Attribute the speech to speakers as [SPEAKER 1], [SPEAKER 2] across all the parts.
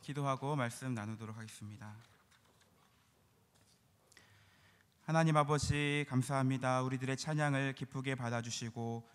[SPEAKER 1] 기도하고 말씀 나누도록 하겠습니다. 하나님 아버지 감사합니다. 우리들의 찬양을 기쁘게 받아주시고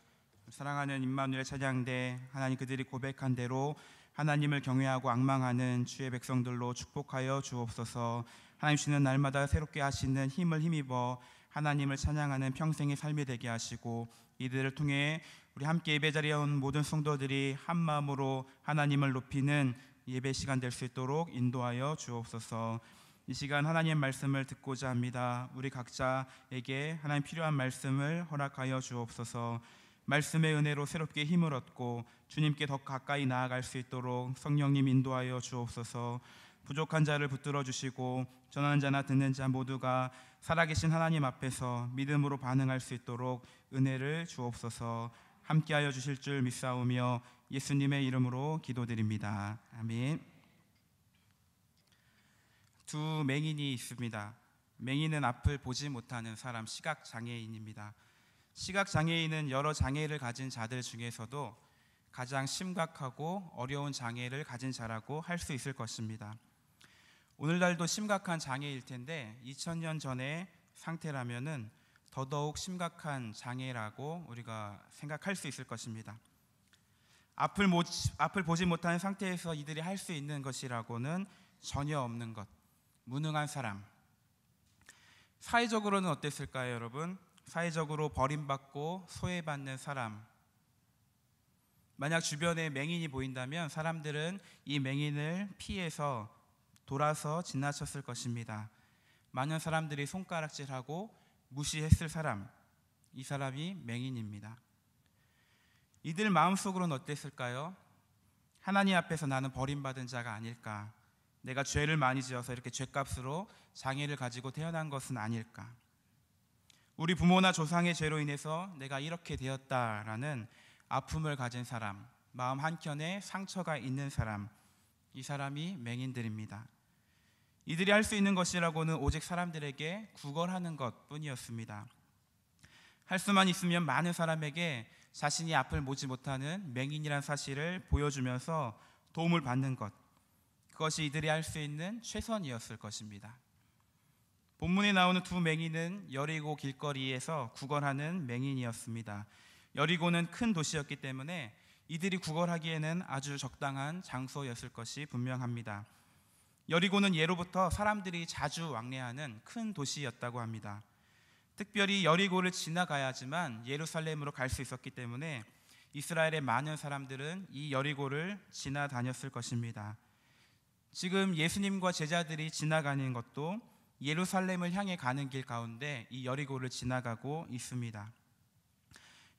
[SPEAKER 1] 사랑하는 임마누엘 찬양대 하나님 그들이 고백한 대로 하나님을 경외하고 앙망하는 주의 백성들로 축복하여 주옵소서. 하나님 주는 날마다 새롭게 하시는 힘을 힘입어 하나님을 찬양하는 평생의 삶이 되게 하시고 이들을 통해 우리 함께 예배 자리에 온 모든 성도들이 한 마음으로 하나님을 높이는 예배 시간 될 수 있도록 인도하여 주옵소서. 이 시간 하나님의 말씀을 듣고자 합니다. 우리 각자에게 하나님 필요한 말씀을 허락하여 주옵소서. 말씀의 은혜로 새롭게 힘을 얻고 주님께 더 가까이 나아갈 수 있도록 성령님 인도하여 주옵소서. 부족한 자를 붙들어 주시고 전하는 자나 듣는 자 모두가 살아계신 하나님 앞에서 믿음으로 반응할 수 있도록 은혜를 주옵소서. 함께하여 주실 줄 믿사오며 예수님의 이름으로 기도드립니다. 아멘. 두 맹인이 있습니다. 맹인은 앞을 보지 못하는 사람, 시각장애인입니다. 시각장애인은 여러 장애를 가진 자들 중에서도 가장 심각하고 어려운 장애를 가진 자라고 할 수 있을 것입니다. 오늘날도 심각한 장애일 텐데 2000년 전의 상태라면은 더더욱 심각한 장애라고 우리가 생각할 수 있을 것입니다. 앞을 보지 못하는 상태에서 이들이 할 수 있는 것이라고는 전혀 없는 것, 무능한 사람. 사회적으로는 어땠을까요, 여러분? 사회적으로 버림받고 소외받는 사람. 만약 주변에 맹인이 보인다면 사람들은 이 맹인을 피해서 돌아서 지나쳤을 것입니다. 많은 사람들이 손가락질하고 무시했을 사람, 이 사람이 맹인입니다. 이들 마음속으로는 어땠을까요? 하나님 앞에서 나는 버림받은 자가 아닐까? 내가 죄를 많이 지어서 이렇게 죄값으로 장애를 가지고 태어난 것은 아닐까? 우리 부모나 조상의 죄로 인해서 내가 이렇게 되었다라는 아픔을 가진 사람, 마음 한켠에 상처가 있는 사람, 이 사람이 맹인들입니다. 이들이 할 수 있는 것이라고는 오직 사람들에게 구걸하는 것뿐이었습니다. 할 수만 있으면 많은 사람에게 자신이 앞을 보지 못하는 맹인이란 사실을 보여주면서 도움을 받는 것, 그것이 이들이 할 수 있는 최선이었을 것입니다. 본문에 나오는 두 맹인은 여리고 길거리에서 구걸하는 맹인이었습니다. 여리고는 큰 도시였기 때문에 이들이 구걸하기에는 아주 적당한 장소였을 것이 분명합니다. 여리고는 예로부터 사람들이 자주 왕래하는 큰 도시였다고 합니다. 특별히 여리고를 지나가야지만 예루살렘으로 갈 수 있었기 때문에 이스라엘의 많은 사람들은 이 여리고를 지나다녔을 것입니다. 지금 예수님과 제자들이 지나가는 것도 예루살렘을 향해 가는 길 가운데 이 여리고를 지나가고 있습니다.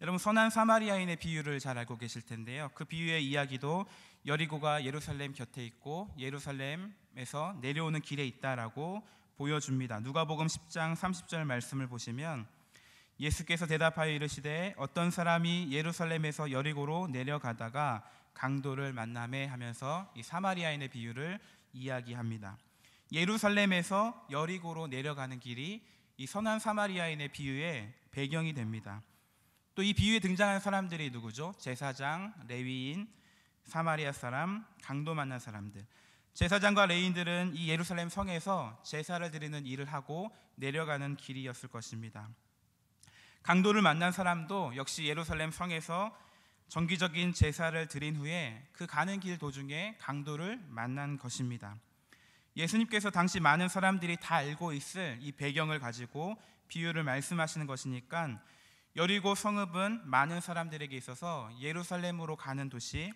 [SPEAKER 1] 여러분, 선한 사마리아인의 비유를 잘 알고 계실 텐데요. 그 비유의 이야기도 여리고가 예루살렘 곁에 있고 예루살렘에서 내려오는 길에 있다라고 보여줍니다. 누가복음 10장 30절 말씀을 보시면 예수께서 대답하여 이르시되 어떤 사람이 예루살렘에서 여리고로 내려가다가 강도를 만나매 하면서 이 사마리아인의 비유를 이야기합니다. 예루살렘에서 여리고로 내려가는 길이 이 선한 사마리아인의 비유의 배경이 됩니다. 또 이 비유에 등장한 사람들이 누구죠? 제사장, 레위인, 사마리아 사람, 강도 만난 사람들. 제사장과 레위인들은 이 예루살렘 성에서 제사를 드리는 일을 하고 내려가는 길이었을 것입니다. 강도를 만난 사람도 역시 예루살렘 성에서 정기적인 제사를 드린 후에 그 가는 길 도중에 강도를 만난 것입니다. 예수님께서 당시 많은 사람들이 다 알고 있을 이 배경을 가지고 비유를 말씀하시는 것이니까 여리고 성읍은 많은 사람들에게 있어서 예루살렘으로 가는 도시,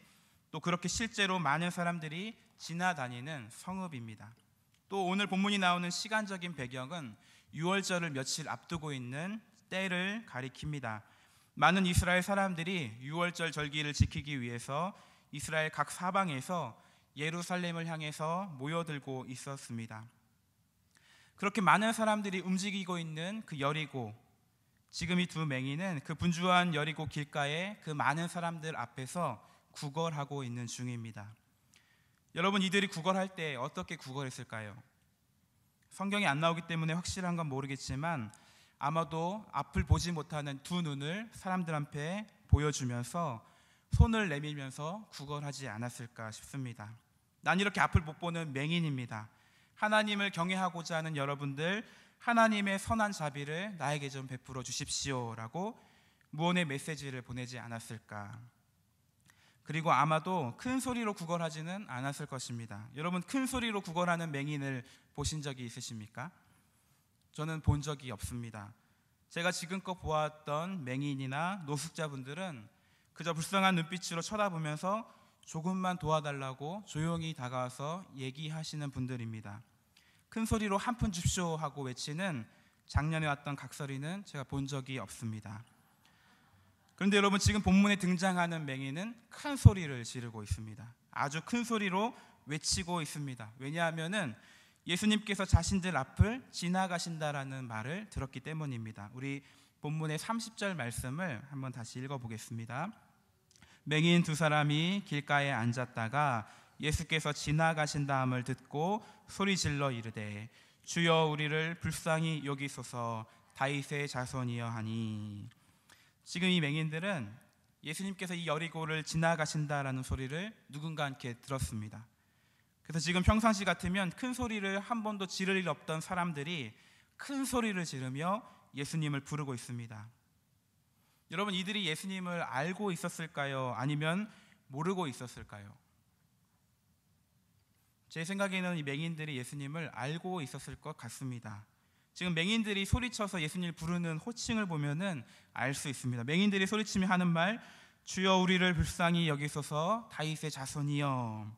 [SPEAKER 1] 또 그렇게 실제로 많은 사람들이 지나다니는 성읍입니다. 또 오늘 본문이 나오는 시간적인 배경은 유월절을 며칠 앞두고 있는 때를 가리킵니다. 많은 이스라엘 사람들이 유월절 절기를 지키기 위해서 이스라엘 각 사방에서 예루살렘을 향해서 모여들고 있었습니다. 그렇게 많은 사람들이 움직이고 있는 그 여리고, 지금 이 두 맹인은 그 분주한 여리고 길가에 그 많은 사람들 앞에서 구걸하고 있는 중입니다. 여러분, 이들이 구걸할 때 어떻게 구걸했을까요? 성경이 안 나오기 때문에 확실한 건 모르겠지만 아마도 앞을 보지 못하는 두 눈을 사람들 앞에 보여주면서 손을 내밀면서 구걸하지 않았을까 싶습니다. 난 이렇게 앞을 못 보는 맹인입니다. 하나님을 경외하고자 하는 여러분들, 하나님의 선한 자비를 나에게 좀 베풀어 주십시오라고 무언의 메시지를 보내지 않았을까. 그리고 아마도 큰 소리로 구걸하지는 않았을 것입니다. 여러분, 큰 소리로 구걸하는 맹인을 보신 적이 있으십니까? 저는 본 적이 없습니다. 제가 지금껏 보았던 맹인이나 노숙자분들은 그저 불쌍한 눈빛으로 쳐다보면서 조금만 도와달라고 조용히 다가와서 얘기하시는 분들입니다. 큰 소리로 한 푼 줍쇼 하고 외치는 작년에 왔던 각설이는 제가 본 적이 없습니다. 그런데 여러분, 지금 본문에 등장하는 맹인은 큰 소리를 지르고 있습니다. 아주 큰 소리로 외치고 있습니다. 왜냐하면은 예수님께서 자신들 앞을 지나가신다라는 말을 들었기 때문입니다. 우리 본문의 30절 말씀을 한번 다시 읽어보겠습니다. 맹인 두 사람이 길가에 앉았다가 예수께서 지나가신다함을 듣고 소리질러 이르되 주여 우리를 불쌍히 여기소서 다윗의 자손이여 하니. 지금 이 맹인들은 예수님께서 이 여리고를 지나가신다라는 소리를 누군가 함께 들었습니다. 그래서 지금 평상시 같으면 큰 소리를 한 번도 지를 일 없던 사람들이 큰 소리를 지르며 예수님을 부르고 있습니다. 여러분, 이들이 예수님을 알고 있었을까요? 아니면 모르고 있었을까요? 제 생각에는 이 맹인들이 예수님을 알고 있었을 것 같습니다. 지금 맹인들이 소리쳐서 예수님을 부르는 호칭을 보면은 알 수 있습니다. 맹인들이 소리치며 하는 말, 주여 우리를 불쌍히 여기소서 다윗의 자손이여.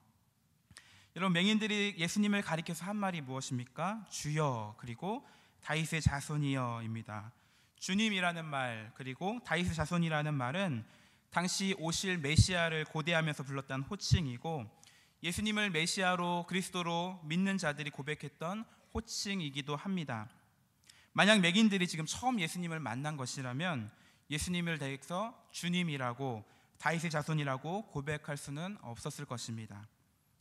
[SPEAKER 1] 여러분, 맹인들이 예수님을 가리켜서 한 말이 무엇입니까? 주여, 그리고 다윗의 자손이여입니다. 주님이라는 말, 그리고 다윗의 자손이라는 말은 당시 오실 메시아를 고대하면서 불렀던 호칭이고, 예수님을 메시아로 그리스도로 믿는 자들이 고백했던 호칭이기도 합니다. 만약 맹인들이 지금 처음 예수님을 만난 것이라면 예수님을 대해서 주님이라고 다윗의 자손이라고 고백할 수는 없었을 것입니다.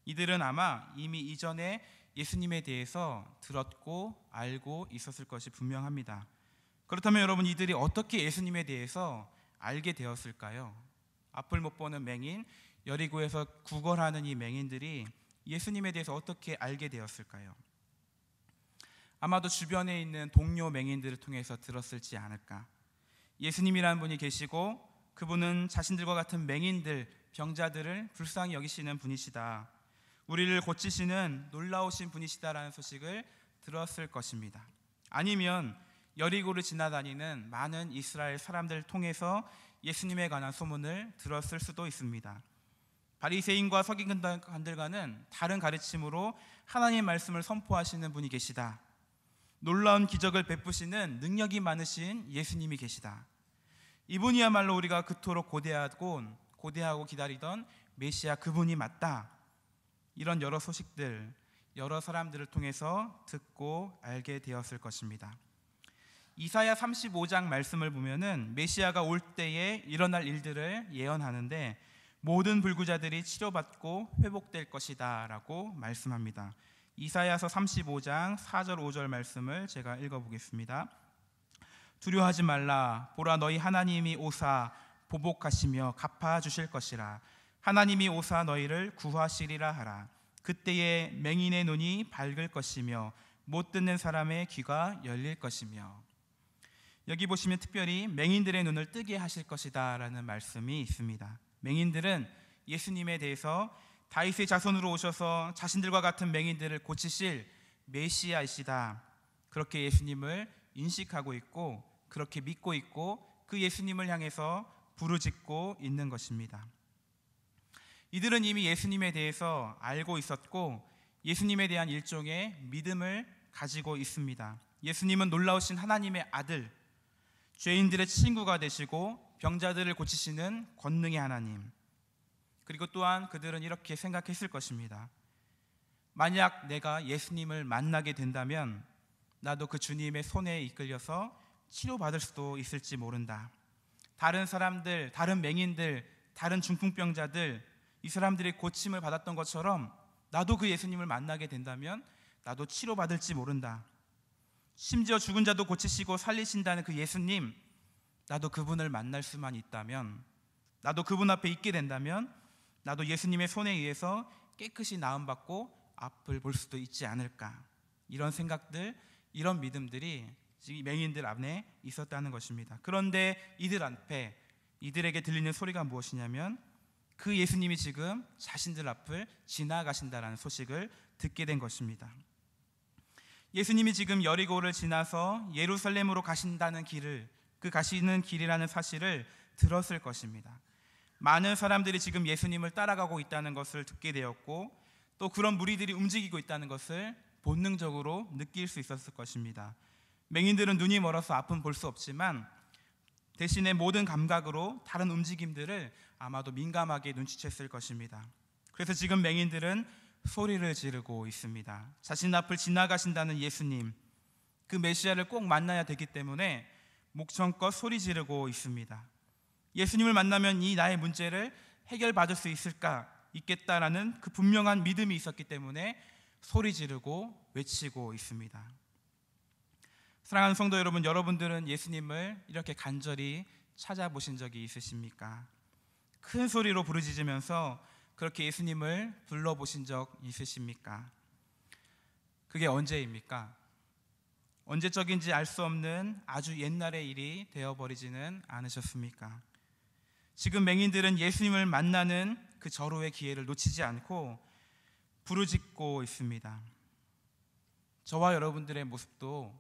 [SPEAKER 1] 이들은 아마 이미 이전에 예수님에 대해서 들었고 알고 있었을 것이 분명합니다. 그렇다면 여러분, 이들이 어떻게 예수님에 대해서 알게 되었을까요? 앞을 못 보는 맹인, 여리고에서 구걸하는 이 맹인들이 예수님에 대해서 어떻게 알게 되었을까요? 아마도 주변에 있는 동료 맹인들을 통해서 들었을지 않을까. 예수님이라는 분이 계시고 그분은 자신들과 같은 맹인들, 병자들을 불쌍히 여기시는 분이시다, 우리를 고치시는 놀라우신 분이시다라는 소식을 들었을 것입니다. 아니면 여리고를 지나다니는 많은 이스라엘 사람들을 통해서 예수님에 관한 소문을 들었을 수도 있습니다. 바리새인과 서기관들과는 다른 가르침으로 하나님의 말씀을 선포하시는 분이 계시다, 놀라운 기적을 베푸시는 능력이 많으신 예수님이 계시다, 이분이야말로 우리가 그토록 고대하고 기다리던 메시아 그분이 맞다, 이런 여러 소식들, 여러 사람들을 통해서 듣고 알게 되었을 것입니다. 이사야 35장 말씀을 보면은 메시아가 올 때에 일어날 일들을 예언하는데 모든 불구자들이 치료받고 회복될 것이다 라고 말씀합니다. 이사야서 35장 4절 5절 말씀을 제가 읽어보겠습니다. 두려워하지 말라. 보라, 너희 하나님이 오사 보복하시며 갚아주실 것이라. 하나님이 오사 너희를 구하시리라 하라. 그때에 맹인의 눈이 밝을 것이며 못 듣는 사람의 귀가 열릴 것이며. 여기 보시면 특별히 맹인들의 눈을 뜨게 하실 것이다 라는 말씀이 있습니다. 맹인들은 예수님에 대해서 다윗의 자손으로 오셔서 자신들과 같은 맹인들을 고치실 메시아이시다, 그렇게 예수님을 인식하고 있고 그렇게 믿고 있고 그 예수님을 향해서 부르짖고 있는 것입니다. 이들은 이미 예수님에 대해서 알고 있었고 예수님에 대한 일종의 믿음을 가지고 있습니다. 예수님은 놀라우신 하나님의 아들, 죄인들의 친구가 되시고 병자들을 고치시는 권능의 하나님. 그리고 또한 그들은 이렇게 생각했을 것입니다. 만약 내가 예수님을 만나게 된다면 나도 그 주님의 손에 이끌려서 치료받을 수도 있을지 모른다. 다른 사람들, 다른 맹인들, 다른 중풍병자들, 이 사람들이 고침을 받았던 것처럼 나도 그 예수님을 만나게 된다면 나도 치료받을지 모른다. 심지어 죽은 자도 고치시고 살리신다는 그 예수님, 나도 그분을 만날 수만 있다면, 나도 그분 앞에 있게 된다면 나도 예수님의 손에 의해서 깨끗이 나음받고 앞을 볼 수도 있지 않을까. 이런 생각들, 이런 믿음들이 지금 맹인들 안에 있었다는 것입니다. 그런데 이들 앞에, 이들에게 들리는 소리가 무엇이냐면 그 예수님이 지금 자신들 앞을 지나가신다라는 소식을 듣게 된 것입니다. 예수님이 지금 여리고를 지나서 예루살렘으로 가신다는 길을, 그 가시는 길이라는 사실을 들었을 것입니다. 많은 사람들이 지금 예수님을 따라가고 있다는 것을 듣게 되었고, 또 그런 무리들이 움직이고 있다는 것을 본능적으로 느낄 수 있었을 것입니다. 맹인들은 눈이 멀어서 앞은 볼 수 없지만 대신에 모든 감각으로 다른 움직임들을 아마도 민감하게 눈치챘을 것입니다. 그래서 지금 맹인들은 소리를 지르고 있습니다. 자신 앞을 지나가신다는 예수님, 그 메시아를 꼭 만나야 되기 때문에 목청껏 소리 지르고 있습니다. 예수님을 만나면 이 나의 문제를 해결받을 수 있겠다라는 그 분명한 믿음이 있었기 때문에 소리 지르고 외치고 있습니다. 사랑하는 성도 여러분, 여러분들은 예수님을 이렇게 간절히 찾아보신 적이 있으십니까? 큰 소리로 부르짖으면서 그렇게 예수님을 불러보신 적 있으십니까? 그게 언제입니까? 언제적인지 알 수 없는 아주 옛날의 일이 되어버리지는 않으셨습니까? 지금 맹인들은 예수님을 만나는 그 절호의 기회를 놓치지 않고 부르짖고 있습니다. 저와 여러분들의 모습도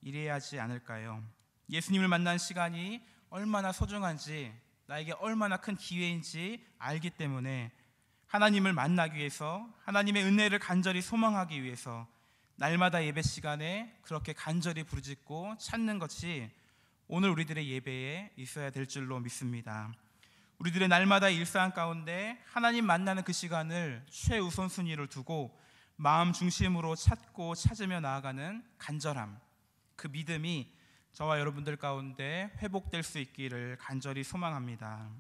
[SPEAKER 1] 이래야 하지 않을까요? 예수님을 만난 시간이 얼마나 소중한지, 나에게 얼마나 큰 기회인지 알기 때문에 하나님을 만나기 위해서, 하나님의 은혜를 간절히 소망하기 위해서 날마다 예배 시간에 그렇게 간절히 부르짖고 찾는 것이 오늘 우리들의 예배에 있어야 될 줄로 믿습니다. 우리들의 날마다 일상 가운데 하나님 만나는 그 시간을 최우선순위를 두고 마음 중심으로 찾고 찾으며 나아가는 간절함, 그 믿음이 저와 여러분들 가운데 회복될 수 있기를 간절히 소망합니다.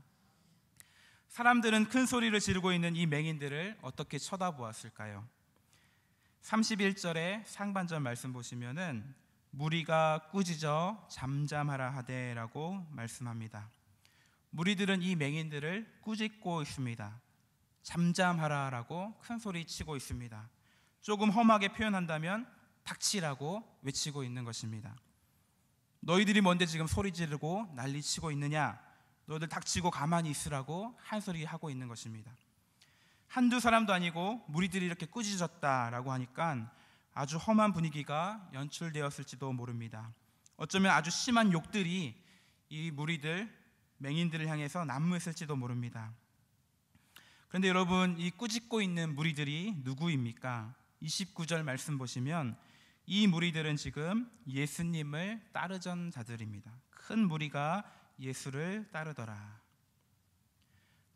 [SPEAKER 1] 사람들은 큰 소리를 지르고 있는 이 맹인들을 어떻게 쳐다보았을까요? 31절의 상반절 말씀 보시면은 무리가 꾸짖어 잠잠하라 하되라고 말씀합니다. 무리들은 이 맹인들을 꾸짖고 있습니다. 잠잠하라라고 큰 소리 치고 있습니다. 조금 험하게 표현한다면 닥치라고 외치고 있는 것입니다. 너희들이 뭔데 지금 소리 지르고 난리치고 있느냐? 너희들 닥치고 가만히 있으라고 한 소리 하고 있는 것입니다. 한두 사람도 아니고 무리들이 이렇게 꾸짖었다라고 하니까 아주 험한 분위기가 연출되었을지도 모릅니다. 어쩌면 아주 심한 욕들이 이 무리들, 맹인들을 향해서 난무했을지도 모릅니다. 그런데 여러분, 이 꾸짖고 있는 무리들이 누구입니까? 29절 말씀 보시면 이 무리들은 지금 예수님을 따르던 자들입니다. 큰 무리가 예수를 따르더라.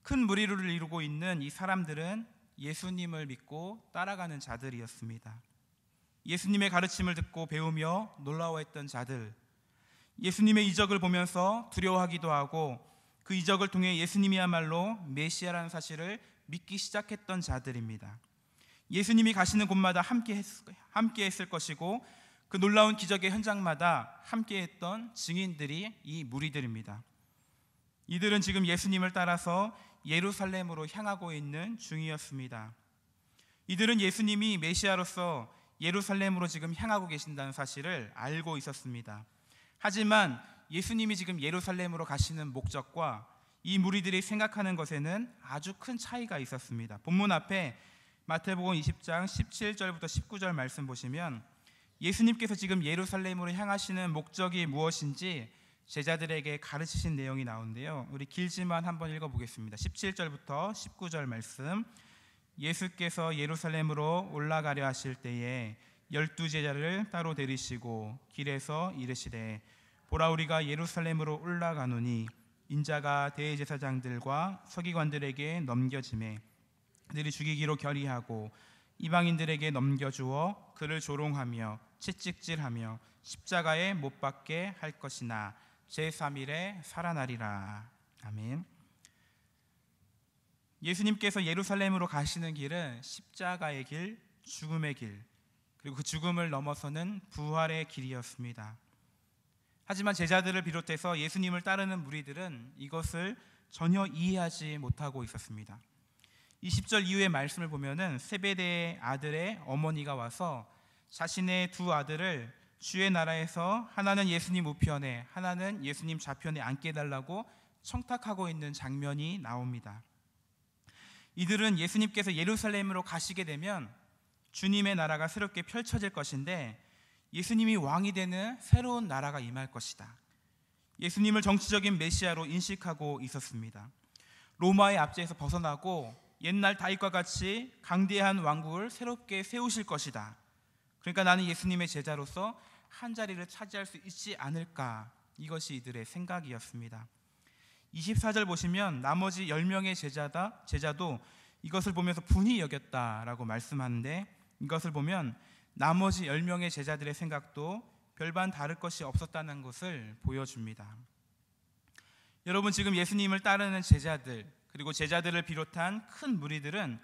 [SPEAKER 1] 큰 무리를 이루고 있는 이 사람들은 예수님을 믿고 따라가는 자들이었습니다. 예수님의 가르침을 듣고 배우며 놀라워했던 자들, 예수님의 이적을 보면서 두려워하기도 하고 그 이적을 통해 예수님이야말로 메시아라는 사실을 믿기 시작했던 자들입니다. 예수님이 가시는 곳마다 함께 했을 것이고 그 놀라운 기적의 현장마다 함께 했던 증인들이 이 무리들입니다. 이들은 지금 예수님을 따라서 예루살렘으로 향하고 있는 중이었습니다. 이들은 예수님이 메시아로서 예루살렘으로 지금 향하고 계신다는 사실을 알고 있었습니다. 하지만 예수님이 지금 예루살렘으로 가시는 목적과 이 무리들이 생각하는 것에는 아주 큰 차이가 있었습니다. 본문 앞에 마태복음 20장 17절부터 19절 말씀 보시면 예수님께서 지금 예루살렘으로 향하시는 목적이 무엇인지 제자들에게 가르치신 내용이 나오는데요. 우리 길지만 한번 읽어보겠습니다. 17절부터 19절 말씀. 예수께서 예루살렘으로 올라가려 하실 때에 12제자를 따로 데리시고 길에서 이르시되 보라 우리가 예루살렘으로 올라가노니 인자가 대제사장들과 서기관들에게 넘겨지매 그들이 죽이기로 결의하고 이방인들에게 넘겨주어 그를 조롱하며 채찍질하며 십자가에 못 박게 할 것이나 제3일에 살아나리라. 아멘. 예수님께서 예루살렘으로 가시는 길은 십자가의 길, 죽음의 길, 그리고 그 죽음을 넘어서는 부활의 길이었습니다. 하지만 제자들을 비롯해서 예수님을 따르는 무리들은 이것을 전혀 이해하지 못하고 있었습니다. 20절 이후의 말씀을 보면은 세베대의 아들의 어머니가 와서 자신의 두 아들을 주의 나라에서 하나는 예수님 우편에 하나는 예수님 좌편에 앉게 해달라고 청탁하고 있는 장면이 나옵니다. 이들은 예수님께서 예루살렘으로 가시게 되면 주님의 나라가 새롭게 펼쳐질 것인데 예수님이 왕이 되는 새로운 나라가 임할 것이다. 예수님을 정치적인 메시아로 인식하고 있었습니다. 로마의 압제에서 벗어나고 옛날 다윗과 같이 강대한 왕국을 새롭게 세우실 것이다. 그러니까 나는 예수님의 제자로서 한 자리를 차지할 수 있지 않을까, 이것이 이들의 생각이었습니다. 24절 보시면 나머지 10명의 제자도 이것을 보면서 분이 여겼다라고 말씀하는데, 이것을 보면 나머지 10명의 제자들의 생각도 별반 다를 것이 없었다는 것을 보여줍니다. 여러분, 지금 예수님을 따르는 제자들, 그리고 제자들을 비롯한 큰 무리들은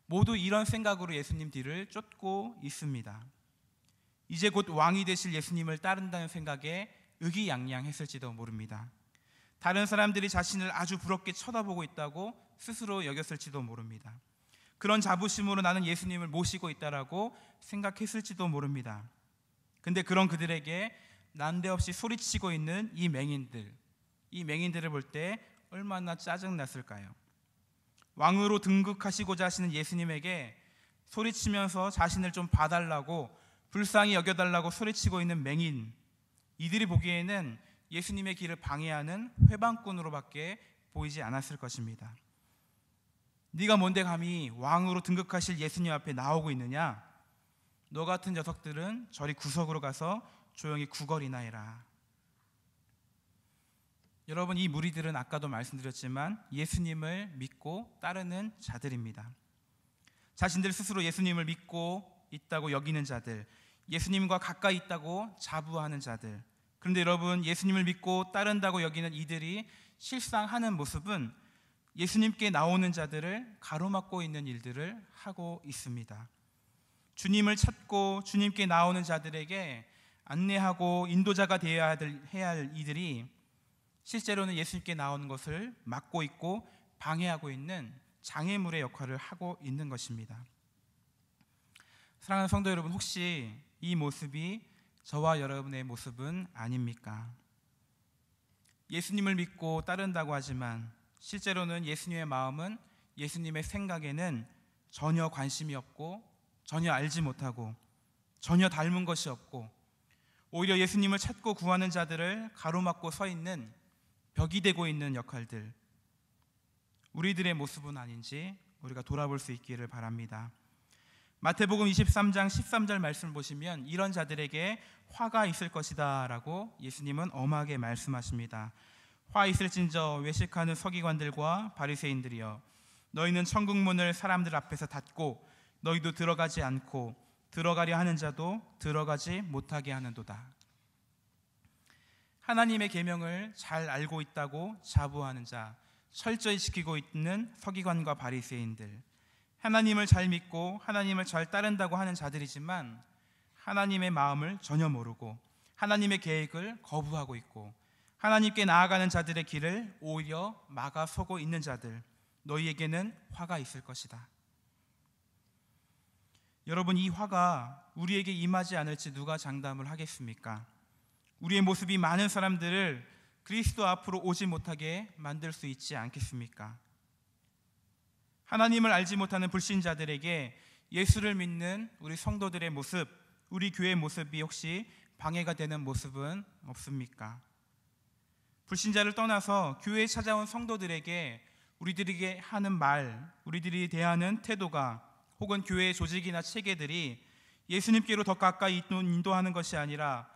[SPEAKER 1] 모두 이런 생각으로 예수님 뒤를 쫓고 있습니다. 이제 곧 왕이 되실 예수님을 따른다는 생각에 의기양양했을지도 모릅니다. 다른 사람들이 자신을 아주 부럽게 쳐다보고 있다고 스스로 여겼을지도 모릅니다. 그런 자부심으로 나는 예수님을 모시고 있다라고 생각했을지도 모릅니다. 근데 그런 그들에게 난데없이 소리치고 있는 이 맹인들을 볼 때 얼마나 짜증났을까요? 왕으로 등극하시고자 하시는 예수님에게 소리치면서 자신을 좀 봐달라고, 불쌍히 여겨달라고 소리치고 있는 맹인, 이들이 보기에는 예수님의 길을 방해하는 회방꾼으로밖에 보이지 않았을 것입니다. 네가 뭔데 감히 왕으로 등극하실 예수님 앞에 나오고 있느냐? 너 같은 녀석들은 저리 구석으로 가서 조용히 구걸이나 해라. 여러분, 이 무리들은 아까도 말씀드렸지만 예수님을 믿고 따르는 자들입니다. 자신들 스스로 예수님을 믿고 있다고 여기는 자들, 예수님과 가까이 있다고 자부하는 자들. 그런데 여러분, 예수님을 믿고 따른다고 여기는 이들이 실상 하는 모습은 예수님께 나오는 자들을 가로막고 있는 일들을 하고 있습니다. 주님을 찾고 주님께 나오는 자들에게 안내하고 인도자가 되어야 해야 할 이들이 실제로는 예수님께 나오는 것을 막고 있고 방해하고 있는 장애물의 역할을 하고 있는 것입니다. 사랑하는 성도 여러분, 혹시 이 모습이 저와 여러분의 모습은 아닙니까? 예수님을 믿고 따른다고 하지만 실제로는 예수님의 마음은, 예수님의 생각에는 전혀 관심이 없고 전혀 알지 못하고 전혀 닮은 것이 없고 오히려 예수님을 찾고 구하는 자들을 가로막고 서 있는 벽이 되고 있는 역할들, 우리들의 모습은 아닌지 우리가 돌아볼 수 있기를 바랍니다. 마태복음 23장 13절 말씀을 보시면 이런 자들에게 화가 있을 것이다 라고 예수님은 엄하게 말씀하십니다. 화 있을진저 외식하는 서기관들과 바리새인들이여, 너희는 천국문을 사람들 앞에서 닫고 너희도 들어가지 않고 들어가려 하는 자도 들어가지 못하게 하는도다. 하나님의 계명을 잘 알고 있다고 자부하는 자, 철저히 지키고 있는 서기관과 바리새인들, 하나님을 잘 믿고 하나님을 잘 따른다고 하는 자들이지만 하나님의 마음을 전혀 모르고 하나님의 계획을 거부하고 있고 하나님께 나아가는 자들의 길을 오히려 막아서고 있는 자들, 너희에게는 화가 있을 것이다. 여러분, 이 화가 우리에게 임하지 않을지 누가 장담을 하겠습니까? 우리의 모습이 많은 사람들을 그리스도 앞으로 오지 못하게 만들 수 있지 않겠습니까? 하나님을 알지 못하는 불신자들에게 예수를 믿는 우리 성도들의 모습, 우리 교회의 모습이 혹시 방해가 되는 모습은 없습니까? 불신자를 떠나서 교회에 찾아온 성도들에게 우리들에게 하는 말, 우리들이 대하는 태도가, 혹은 교회의 조직이나 체계들이 예수님께로 더 가까이 인도하는 것이 아니라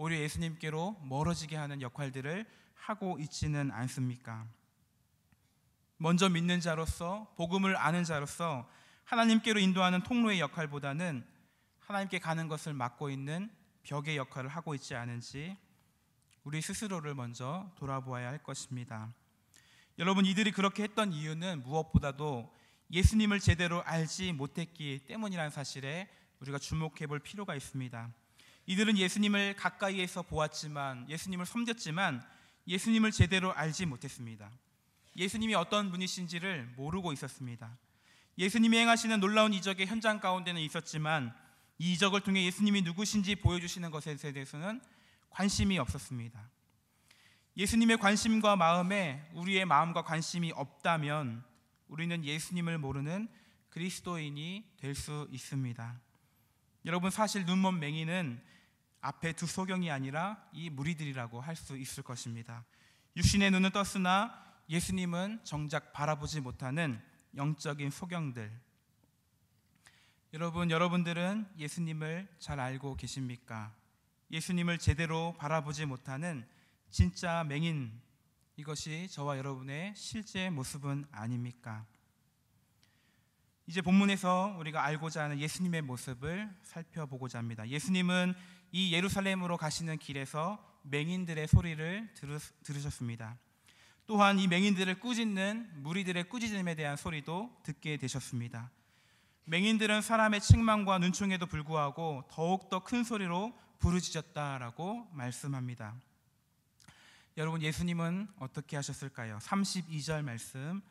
[SPEAKER 1] 오히려 예수님께로 멀어지게 하는 역할들을 하고 있지는 않습니까? 먼저 믿는 자로서, 복음을 아는 자로서 하나님께로 인도하는 통로의 역할보다는 하나님께 가는 것을 막고 있는 벽의 역할을 하고 있지 않은지 우리 스스로를 먼저 돌아보아야 할 것입니다. 여러분, 이들이 그렇게 했던 이유는 무엇보다도 예수님을 제대로 알지 못했기 때문이라는 사실에 우리가 주목해 볼 필요가 있습니다. 이들은 예수님을 가까이에서 보았지만, 예수님을 섬겼지만 예수님을 제대로 알지 못했습니다. 예수님이 어떤 분이신지를 모르고 있었습니다. 예수님이 행하시는 놀라운 이적의 현장 가운데는 있었지만 이 이적을 통해 예수님이 누구신지 보여주시는 것에 대해서는 관심이 없었습니다. 예수님의 관심과 마음에 우리의 마음과 관심이 없다면 우리는 예수님을 모르는 그리스도인이 될 수 있습니다. 여러분, 사실 눈먼 맹인은 앞에 두 소경이 아니라 이 무리들이라고 할 수 있을 것입니다. 육신의 눈은 떴으나 예수님은 정작 바라보지 못하는 영적인 소경들. 여러분들은 예수님을 잘 알고 계십니까? 예수님을 제대로 바라보지 못하는 진짜 맹인, 이것이 저와 여러분의 실제 모습은 아닙니까? 이제 본문에서 우리가 알고자 하는 예수님의 모습을 살펴보고자 합니다. 예수님은 이 예루살렘으로 가시는 길에서 맹인들의 소리를 들으셨습니다. 또한 이 맹인들을 꾸짖는 무리들의 꾸짖음에 대한 소리도 듣게 되셨습니다. 맹인들은 사람의 책망과 눈총에도 불구하고 더욱더 큰 소리로 부르짖었다라고 말씀합니다. 여러분, 예수님은 어떻게 하셨을까요? 32절 말씀,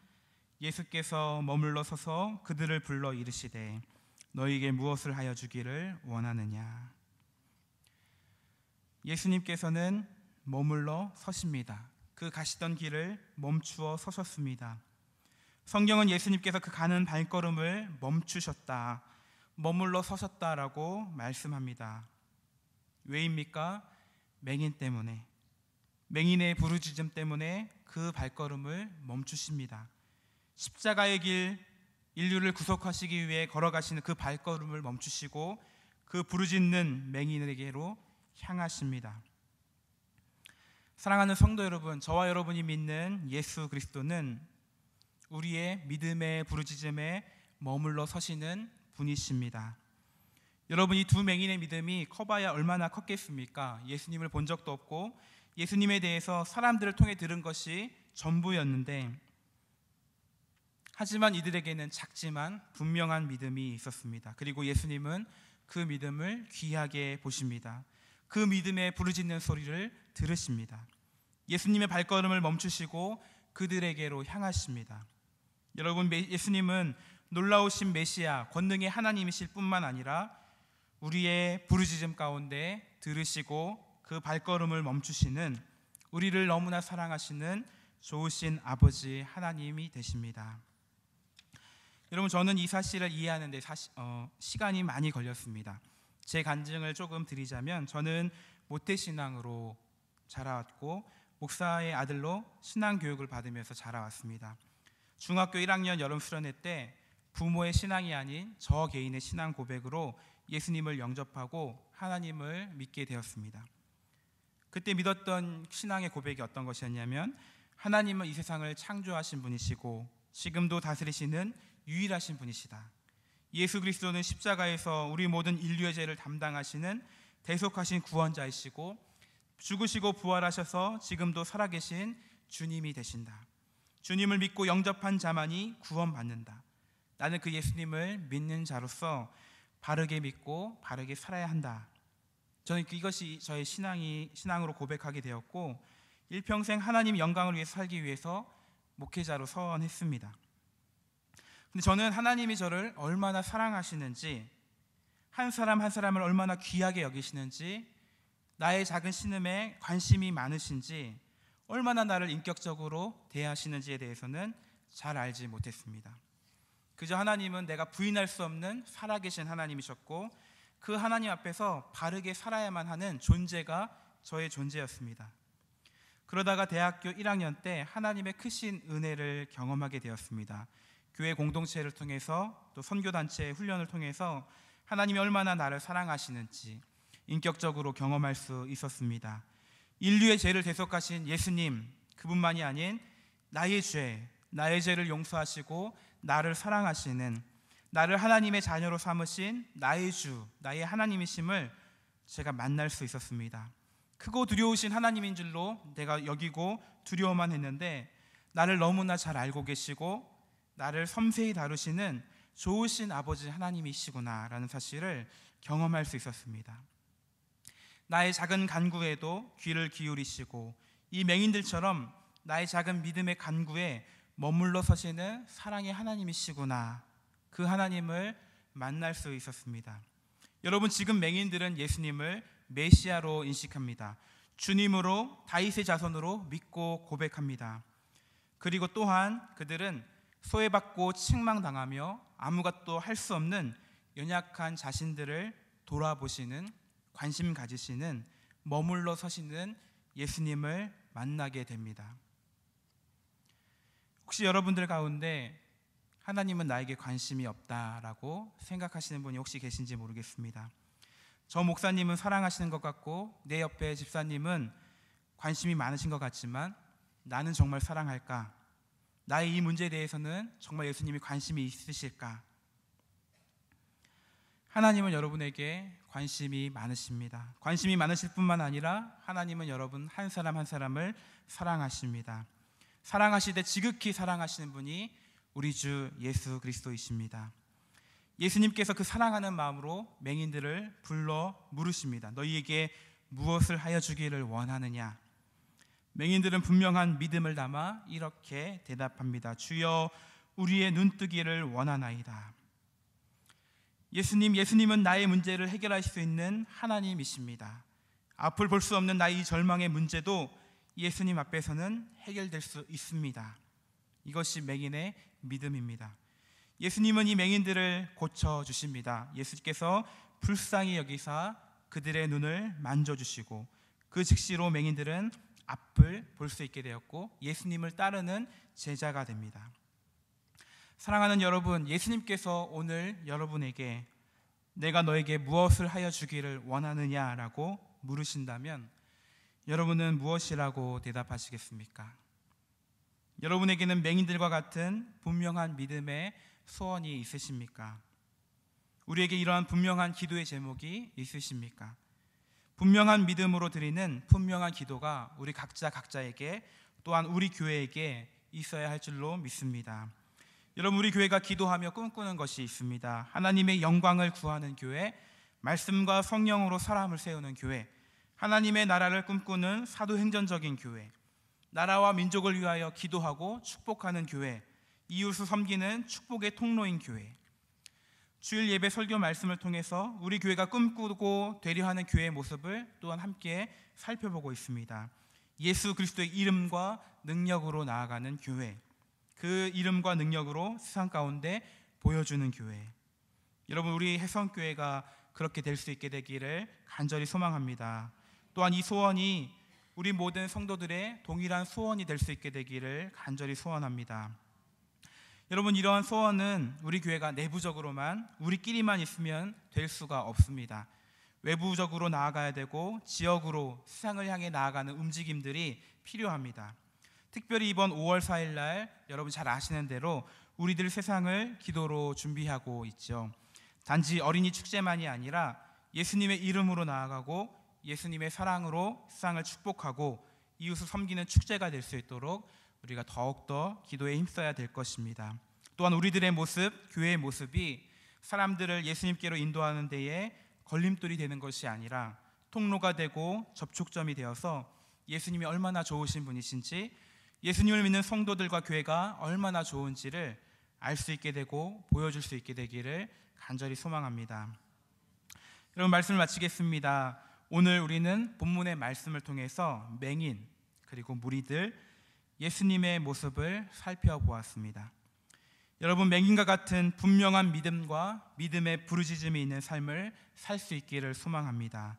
[SPEAKER 1] 예수께서 머물러 서서 그들을 불러 이르시되 너희에게 무엇을 하여 주기를 원하느냐. 예수님께서는 머물러 서십니다. 그 가시던 길을 멈추어 서셨습니다. 성경은 예수님께서 그 가는 발걸음을 멈추셨다, 머물러 서셨다라고 말씀합니다. 왜입니까? 맹인 때문에, 맹인의 부르짖음 때문에 그 발걸음을 멈추십니다. 십자가의 길, 인류를 구속하시기 위해 걸어가시는 그 발걸음을 멈추시고 그 부르짖는 맹인에게로 향하십니다. 사랑하는 성도 여러분, 저와 여러분이 믿는 예수 그리스도는 우리의 믿음의 부르짖음에 머물러 서시는 분이십니다. 여러분, 이 두 맹인의 믿음이 커봐야 얼마나 컸겠습니까? 예수님을 본 적도 없고 예수님에 대해서 사람들을 통해 들은 것이 전부였는데, 하지만 이들에게는 작지만 분명한 믿음이 있었습니다. 그리고 예수님은 그 믿음을 귀하게 보십니다. 그 믿음의 부르짖는 소리를 들으십니다. 예수님의 발걸음을 멈추시고 그들에게로 향하십니다. 여러분, 예수님은 놀라우신 메시아, 권능의 하나님이실 뿐만 아니라 우리의 부르짖음 가운데 들으시고 그 발걸음을 멈추시는, 우리를 너무나 사랑하시는 좋으신 아버지 하나님이 되십니다. 여러분, 저는 이 사실을 이해하는 데 시간이 많이 걸렸습니다. 제 간증을 조금 드리자면, 저는 모태신앙으로 자라왔고 목사의 아들로 신앙교육을 받으면서 자라왔습니다. 중학교 1학년 여름 수련회 때 부모의 신앙이 아닌 저 개인의 신앙 고백으로 예수님을 영접하고 하나님을 믿게 되었습니다. 그때 믿었던 신앙의 고백이 어떤 것이었냐면, 하나님은 이 세상을 창조하신 분이시고 지금도 다스리시는 유일하신 분이시다. 예수 그리스도는 십자가에서 우리 모든 인류의 죄를 담당하시는 대속하신 구원자이시고 죽으시고 부활하셔서 지금도 살아계신 주님이 되신다. 주님을 믿고 영접한 자만이 구원받는다. 나는 그 예수님을 믿는 자로서 바르게 믿고 바르게 살아야 한다. 저는 이것이 저의 신앙으로 고백하게 되었고, 일평생 하나님 영광을 위해 살기 위해서 목회자로 서원했습니다. 근데 저는 하나님이 저를 얼마나 사랑하시는지, 한 사람 한 사람을 얼마나 귀하게 여기시는지, 나의 작은 신음에 관심이 많으신지, 얼마나 나를 인격적으로 대하시는지에 대해서는 잘 알지 못했습니다. 그저 하나님은 내가 부인할 수 없는 살아계신 하나님이셨고 그 하나님 앞에서 바르게 살아야만 하는 존재가 저의 존재였습니다. 그러다가 대학교 1학년 때 하나님의 크신 은혜를 경험하게 되었습니다. 교회 공동체를 통해서 또 선교단체 훈련을 통해서 하나님이 얼마나 나를 사랑하시는지 인격적으로 경험할 수 있었습니다. 인류의 죄를 대속하신 예수님, 그분만이 아닌 나의 죄를 용서하시고 나를 사랑하시는, 나를 하나님의 자녀로 삼으신 나의 주, 나의 하나님이심을 제가 만날 수 있었습니다. 크고 두려우신 하나님인 줄로 내가 여기고 두려워만 했는데, 나를 너무나 잘 알고 계시고 나를 섬세히 다루시는 좋으신 아버지 하나님이시구나라는 사실을 경험할 수 있었습니다. 나의 작은 간구에도 귀를 기울이시고 이 맹인들처럼 나의 작은 믿음의 간구에 머물러 서시는 사랑의 하나님이시구나 그 하나님을 만날 수 있었습니다. 여러분, 지금 맹인들은 예수님을 메시아로 인식합니다. 주님으로, 다윗의 자손으로 믿고 고백합니다. 그리고 또한 그들은 소외받고 책망당하며 아무것도 할 수 없는 연약한 자신들을 돌아보시는, 관심 가지시는, 머물러 서시는 예수님을 만나게 됩니다. 혹시 여러분들 가운데 하나님은 나에게 관심이 없다라고 생각하시는 분이 혹시 계신지 모르겠습니다. 저 목사님은 사랑하시는 것 같고 내 옆에 집사님은 관심이 많으신 것 같지만 나는 정말 사랑할까? 나의 이 문제에 대해서는 정말 예수님이 관심이 있으실까? 하나님은 여러분에게 관심이 많으십니다. 관심이 많으실 뿐만 아니라 하나님은 여러분 한 사람 한 사람을 사랑하십니다. 사랑하시되 지극히 사랑하시는 분이 우리 주 예수 그리스도이십니다. 예수님께서 그 사랑하는 마음으로 맹인들을 불러 물으십니다. 너희에게 무엇을 하여 주기를 원하느냐? 맹인들은 분명한 믿음을 담아 이렇게 대답합니다. 주여, 우리의 눈뜨기를 원하나이다. 예수님은 나의 문제를 해결할 수 있는 하나님이십니다. 앞을 볼 수 없는 나의 이 절망의 문제도 예수님 앞에서는 해결될 수 있습니다. 이것이 맹인의 믿음입니다. 예수님은 이 맹인들을 고쳐주십니다. 예수께서 불쌍히 여기사 그들의 눈을 만져주시고 그 즉시로 맹인들은 앞을 볼 수 있게 되었고 예수님을 따르는 제자가 됩니다. 사랑하는 여러분, 예수님께서 오늘 여러분에게 내가 너에게 무엇을 하여 주기를 원하느냐라고 물으신다면 여러분은 무엇이라고 대답하시겠습니까? 여러분에게는 맹인들과 같은 분명한 믿음의 소원이 있으십니까? 우리에게 이러한 분명한 기도의 제목이 있으십니까? 분명한 믿음으로 드리는 분명한 기도가 우리 각자에게 또한 우리 교회에게 있어야 할 줄로 믿습니다. 여러분, 우리 교회가 기도하며 꿈꾸는 것이 있습니다. 하나님의 영광을 구하는 교회, 말씀과 성령으로 사람을 세우는 교회, 하나님의 나라를 꿈꾸는 사도행전적인 교회, 나라와 민족을 위하여 기도하고 축복하는 교회, 이웃을 섬기는 축복의 통로인 교회. 주일 예배 설교 말씀을 통해서 우리 교회가 꿈꾸고 되려하는 교회의 모습을 또한 함께 살펴보고 있습니다. 예수 그리스도의 이름과 능력으로 나아가는 교회, 그 이름과 능력으로 세상 가운데 보여주는 교회. 여러분, 우리 해성교회가 그렇게 될 수 있게 되기를 간절히 소망합니다. 또한 이 소원이 우리 모든 성도들의 동일한 소원이 될 수 있게 되기를 간절히 소원합니다. 여러분, 이러한 소원은 우리 교회가 내부적으로만 우리끼리만 있으면 될 수가 없습니다. 외부적으로 나아가야 되고 지역으로 세상을 향해 나아가는 움직임들이 필요합니다. 특별히 이번 5월 4일 날 여러분 잘 아시는 대로 우리들 세상을 기도로 준비하고 있죠. 단지 어린이 축제만이 아니라 예수님의 이름으로 나아가고 예수님의 사랑으로 세상을 축복하고 이웃을 섬기는 축제가 될 수 있도록 우리가 더욱더 기도에 힘써야 될 것입니다. 또한 우리들의 모습, 교회의 모습이 사람들을 예수님께로 인도하는 데에 걸림돌이 되는 것이 아니라 통로가 되고 접촉점이 되어서 예수님이 얼마나 좋으신 분이신지, 예수님을 믿는 성도들과 교회가 얼마나 좋은지를 알 수 있게 되고 보여줄 수 있게 되기를 간절히 소망합니다. 여러분, 말씀을 마치겠습니다. 오늘 우리는 본문의 말씀을 통해서 맹인 그리고 무리들, 예수님의 모습을 살펴보았습니다. 여러분, 맹인과 같은 분명한 믿음과 믿음의 부르짖음이 있는 삶을 살 수 있기를 소망합니다.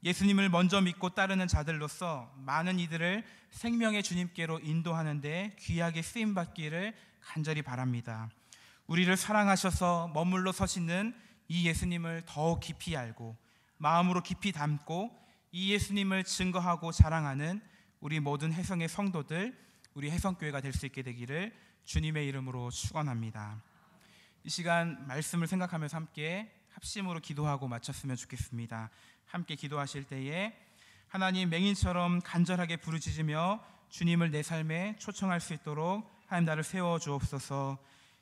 [SPEAKER 1] 예수님을 먼저 믿고 따르는 자들로서 많은 이들을 생명의 주님께로 인도하는 데 귀하게 쓰임받기를 간절히 바랍니다. 우리를 사랑하셔서 머물러 서시는 이 예수님을 더욱 깊이 알고 마음으로 깊이 담고 이 예수님을 증거하고 자랑하는 우리 모든 해성의 성도들, 우리 해성교회가 될 수 있게 되기를 주님의 이름으로 축원합니다. 이 시간 말씀을 생각하면서 함께 합심으로 기도하고 마쳤으면 좋겠습니다. 함께 기도하실 때에 하나님, 맹인처럼 간절하게 부르짖으며 주님을 내 삶에 초청할 수 있도록 하나님 나를 세워 주옵소서.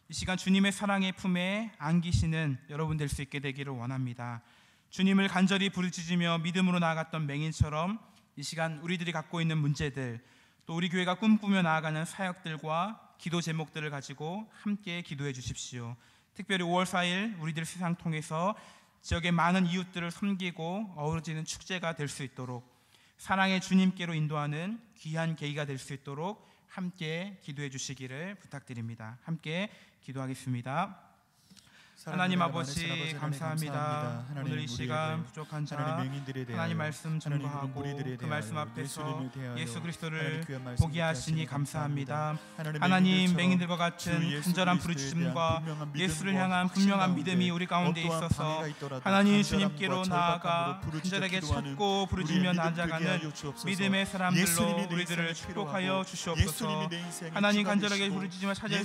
[SPEAKER 1] 이 시간 주님의 사랑의 품에 안기시는 여러분 될 수 있게 되기를 원합니다. 주님을 간절히 부르짖으며 믿음으로 나아갔던 맹인처럼 이 시간 우리들이 갖고 있는 문제들, 또 우리 교회가 꿈꾸며 나아가는 사역들과 기도 제목들을 가지고 함께 기도해 주십시오. 특별히 5월 4일 우리들 세상 통해서 지역의 많은 이웃들을 섬기고 어우러지는 축제가 될 수 있도록 사랑의 주님께로 인도하는 귀한 계기가 될 수 있도록 함께 기도해 주시기를 부탁드립니다. 함께 기도하겠습니다. 하나님 아버지 감사합니다. 오늘 이 시간 부족한 자 하나님 말씀 전거하고 그 말씀 앞에서 예수 그리스도를 보게 하시니 감사합니다. 하나님 맹인들과 같은 간절한 부르짖음과 예수를 향한 분명한 믿음이 우리 가운데 있어서 하나님 주님께로 나아가 간절하게 찾고 부르짖으며 나아가는 믿음의 사람들로 우리들을 축복하여 주시옵소서. 하나님 간절하게 부르짖으며 찾을 때